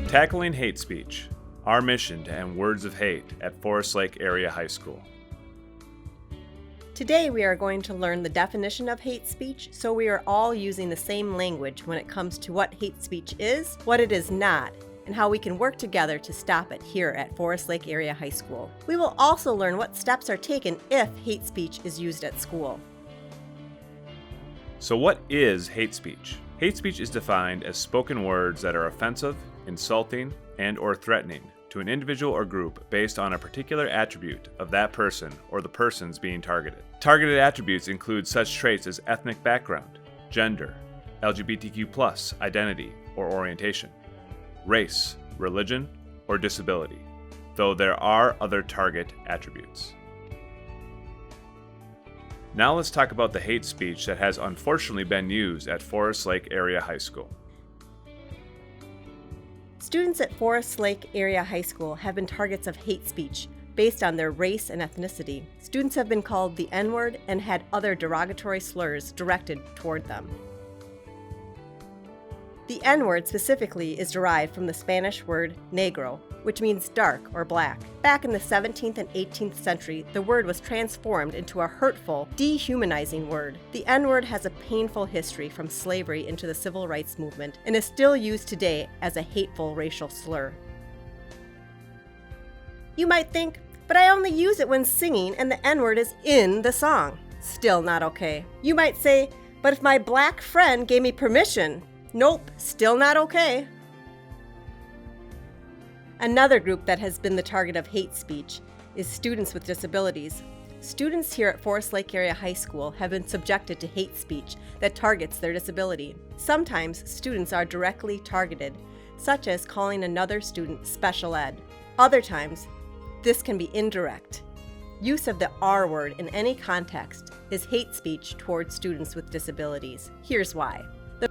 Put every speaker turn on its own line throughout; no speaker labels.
Tackling hate speech. Our mission to end words of hate at Forest Lake Area High School.
Today we are going to learn the definition of hate speech, so we are all using the same language when it comes to what hate speech is, what it is not, and how we can work together to stop it here at Forest Lake Area High School. We will also learn what steps are taken if hate speech is used at school.
So what is hate speech? Hate speech is defined as spoken words that are offensive, insulting, and/or threatening to an individual or group based on a particular attribute of that person or the persons being targeted. Targeted attributes include such traits as ethnic background, gender, LGBTQ+ identity or orientation, race, religion, or disability, though there are other target attributes. Now let's talk about the hate speech that has unfortunately been used at Forest Lake Area High School.
Students at Forest Lake Area High School have been targets of hate speech based on their race and ethnicity. Students have been called the N-word and had other derogatory slurs directed toward them. The N-word specifically is derived from the Spanish word negro, which means dark or black. Back in the 17th and 18th century, the word was transformed into a hurtful, dehumanizing word. The N-word has a painful history from slavery into the civil rights movement and is still used today as a hateful racial slur. You might think, but I only use it when singing and the N-word is in the song. Still not okay. You might say, but if my black friend gave me permission, nope, still not okay. Another group that has been the target of hate speech is students with disabilities. Students here at Forest Lake Area High School have been subjected to hate speech that targets their disability. Sometimes students are directly targeted, such as calling another student special ed. Other times, this can be indirect. Use of the R word in any context is hate speech towards students with disabilities. Here's why. The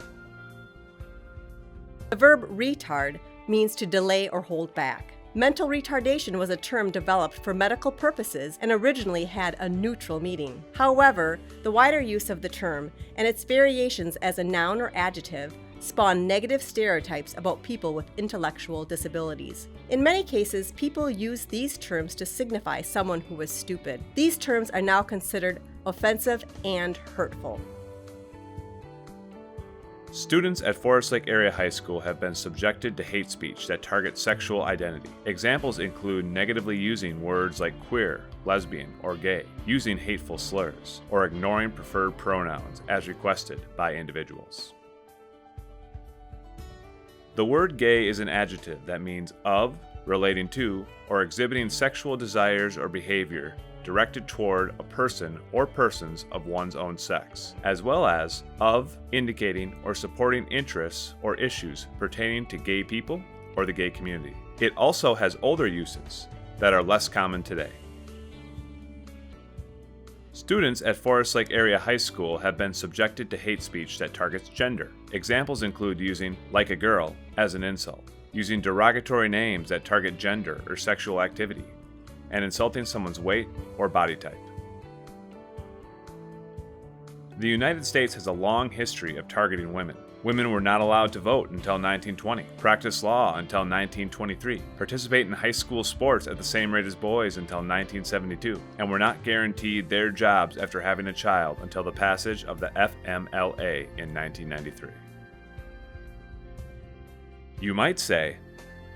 verb retard means to delay or hold back. Mental retardation was a term developed for medical purposes and originally had a neutral meaning. However, the wider use of the term and its variations as a noun or adjective spawn negative stereotypes about people with intellectual disabilities. In many cases, people use these terms to signify someone who was stupid. These terms are now considered offensive and hurtful.
Students at Forest Lake Area High School have been subjected to hate speech that targets sexual identity. Examples include negatively using words like queer, lesbian, or gay, using hateful slurs, or ignoring preferred pronouns as requested by individuals. The word gay is an adjective that means of, relating to, or exhibiting sexual desires or behavior directed toward a person or persons of one's own sex, as well as of, indicating or supporting interests or issues pertaining to gay people or the gay community. It also has older uses that are less common today. Students at Forest Lake Area High School have been subjected to hate speech that targets gender. Examples include using like a girl as an insult, using derogatory names that target gender or sexual activity, and insulting someone's weight or body type. The United States has a long history of targeting women. Women were not allowed to vote until 1920, practice law until 1923, participate in high school sports at the same rate as boys until 1972, and were not guaranteed their jobs after having a child until the passage of the FMLA in 1993. You might say,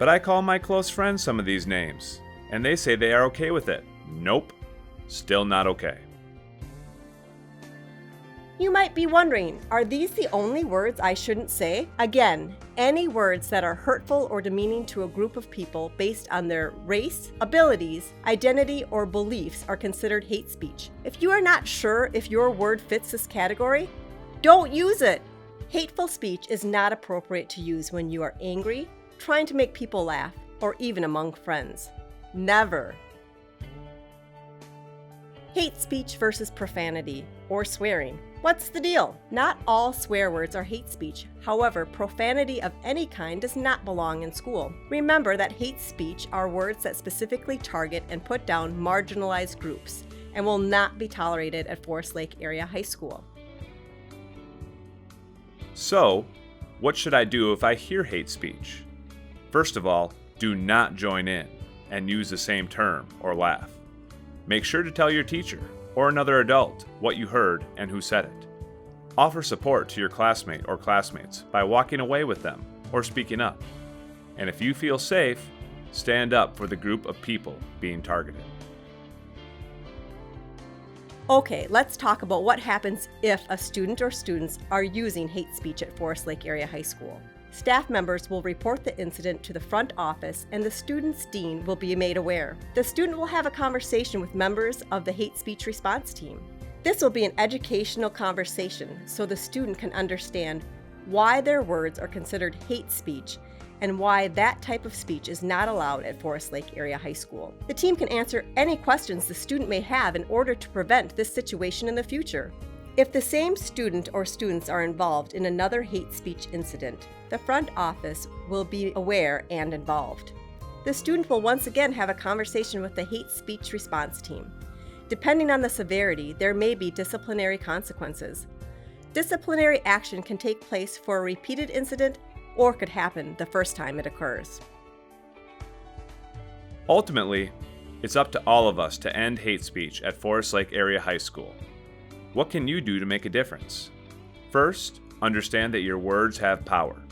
but I call my close friends some of these names, and they say they are okay with it. Nope, still not okay.
You might be wondering, are these the only words I shouldn't say? Again, any words that are hurtful or demeaning to a group of people based on their race, abilities, identity, or beliefs are considered hate speech. If you are not sure if your word fits this category, don't use it. Hateful speech is not appropriate to use when you are angry, trying to make people laugh, or even among friends. Never. Hate speech versus profanity, or swearing. What's the deal? Not all swear words are hate speech. However, profanity of any kind does not belong in school. Remember that hate speech are words that specifically target and put down marginalized groups and will not be tolerated at Forest Lake Area High School.
So, what should I do if I hear hate speech? First of all, do not join in and use the same term or laugh. Make sure to tell your teacher or another adult what you heard and who said it. Offer support to your classmate or classmates by walking away with them or speaking up. And if you feel safe, stand up for the group of people being targeted.
Okay, let's talk about what happens if a student or students are using hate speech at Forest Lake Area High School. Staff members will report the incident to the front office and the student's dean will be made aware. The student will have a conversation with members of the hate speech response team. This will be an educational conversation so the student can understand why their words are considered hate speech and why that type of speech is not allowed at Forest Lake Area High School. The team can answer any questions the student may have in order to prevent this situation in the future. If the same student or students are involved in another hate speech incident, the front office will be aware and involved. The student will once again have a conversation with the hate speech response team. Depending on the severity, there may be disciplinary consequences. Disciplinary action can take place for a repeated incident or could happen the first time it occurs.
Ultimately, it's up to all of us to end hate speech at Forest Lake Area High School. What can you do to make a difference? First, understand that your words have power.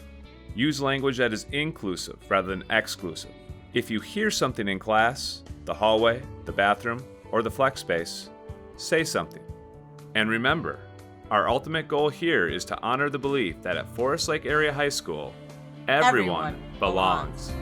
Use language that is inclusive rather than exclusive. If you hear something in class, the hallway, the bathroom, or the flex space, say something. And remember, our ultimate goal here is to honor the belief that at Forest Lake Area High School, everyone belongs.